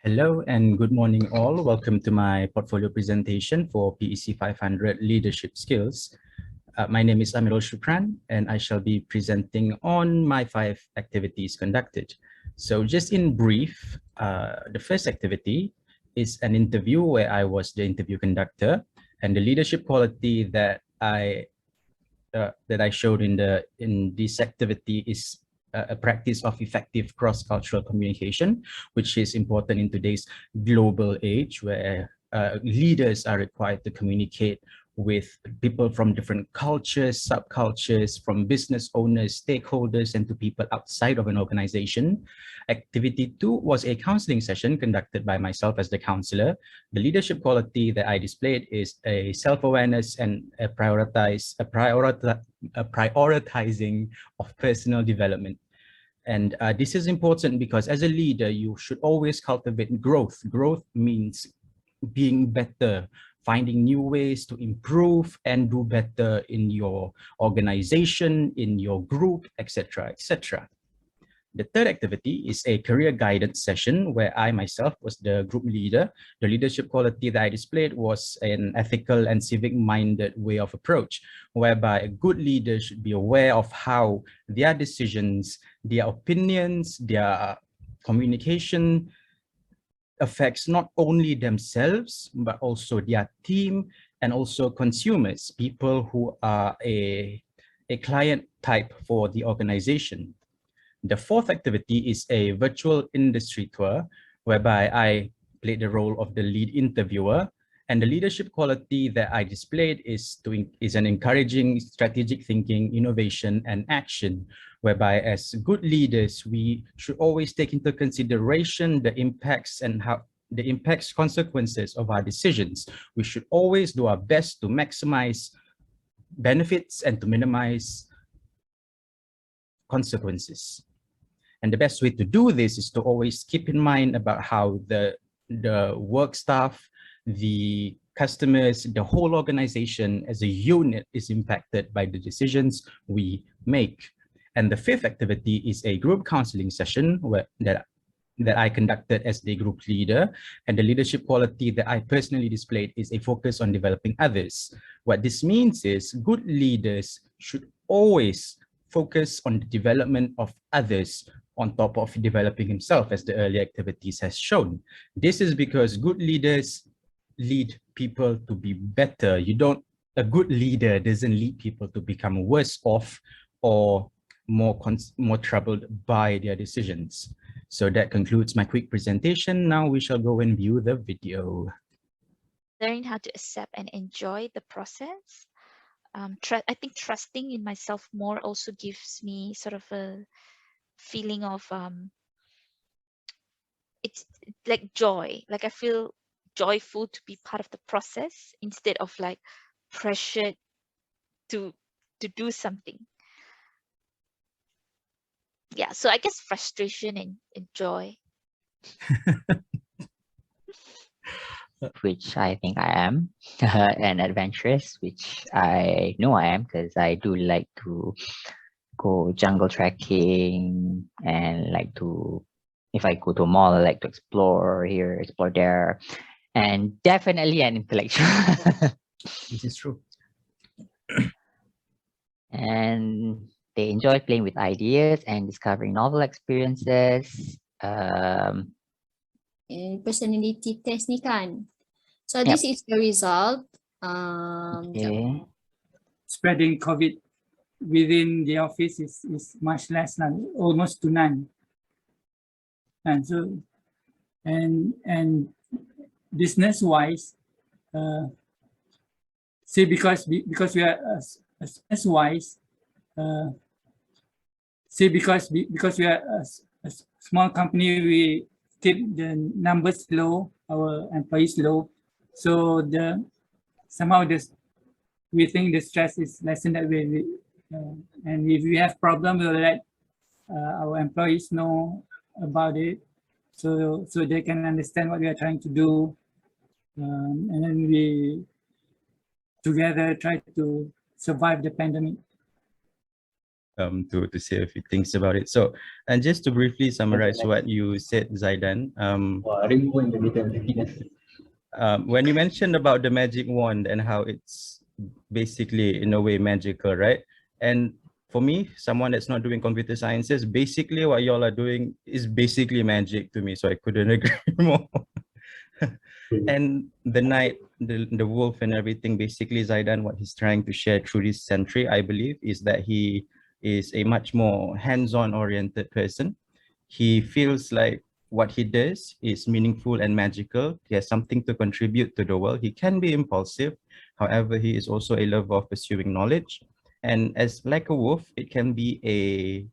Hello and good morning all. Welcome to my portfolio presentation for PEC 500 Leadership Skills. My name is Amirul Shukran and I shall be presenting on my 5 activities conducted. So just in brief, the first activity is an interview where I was the interview conductor, and the leadership quality that I showed in this activity is a practice of effective cross-cultural communication, which is important in today's global age where leaders are required to communicate with people from different cultures, subcultures, from business owners, stakeholders, and to people outside of an organization. Activity 2 was a counseling session conducted by myself as the counselor. The leadership quality that I displayed is a self-awareness and a prioritizing of personal development. And this is important because as a leader, you should always cultivate growth. Growth means being better, finding new ways to improve and do better in your organization, in your group, etc., etc. The third activity is a career guidance session where I myself was the group leader. The leadership quality that I displayed was an ethical and civic-minded way of approach, whereby a good leader should be aware of how their decisions, their opinions, their communication affects not only themselves, but also their team and also consumers, people who are a client type for the organization. The fourth activity is a virtual industry tour, whereby I played the role of the lead interviewer. And the leadership quality that I displayed is an encouraging strategic thinking, innovation, and action, whereby as good leaders, we should always take into consideration the impacts and consequences of our decisions. We should always do our best to maximize benefits and to minimize consequences. And the best way to do this is to always keep in mind about how the work staff, the customers, the whole organization as a unit is impacted by the decisions we make. And the fifth activity is a group counseling session that I conducted as the group leader. And the leadership quality that I personally displayed is a focus on developing others. What this means is good leaders should always focus on the development of others on top of developing himself, as the earlier activities has shown. This is because good leaders lead people to be better. A good leader doesn't lead people to become worse off or more troubled by their decisions. So that concludes my quick presentation. Now we shall go and view the video. Learning how to accept and enjoy the process. I think trusting in myself more also gives me sort of a feeling of it's like joy. Like I feel joyful to be part of the process instead of like pressured to do something. Yeah, so I guess frustration and joy. Which I think I am, and adventurous, which I know I am because I do like to go jungle trekking and like to, if I go to a mall, I like to explore here, explore there, and definitely an intellectual. This is true. And they enjoy playing with ideas and discovering novel experiences. And personality test ni kan. So this is the result. Okay. Spreading COVID within the office is much less than almost to none. And so, and business wise, see because we are business wise, see because we are a small company, we keep the numbers low, our employees low, so somehow we think the stress is lessened that way. And if we have problem, we'll let our employees know about it, so they can understand what we are trying to do, and then we together try to survive the pandemic. to say a few things about it. So, and just to briefly summarize what you said, Zaidan, when you mentioned about the magic wand and how it's basically in a way magical, right? And for me, someone that's not doing computer sciences, basically what y'all are doing is basically magic to me. So I couldn't agree more. And the knight, the wolf and everything, basically Zaidan, what he's trying to share through this century, I believe, is that he is a much more hands-on oriented person. He feels like what he does is meaningful and magical. He has something to contribute to the world. He can be impulsive. However, he is also a lover of pursuing knowledge. And as like a wolf, it can be a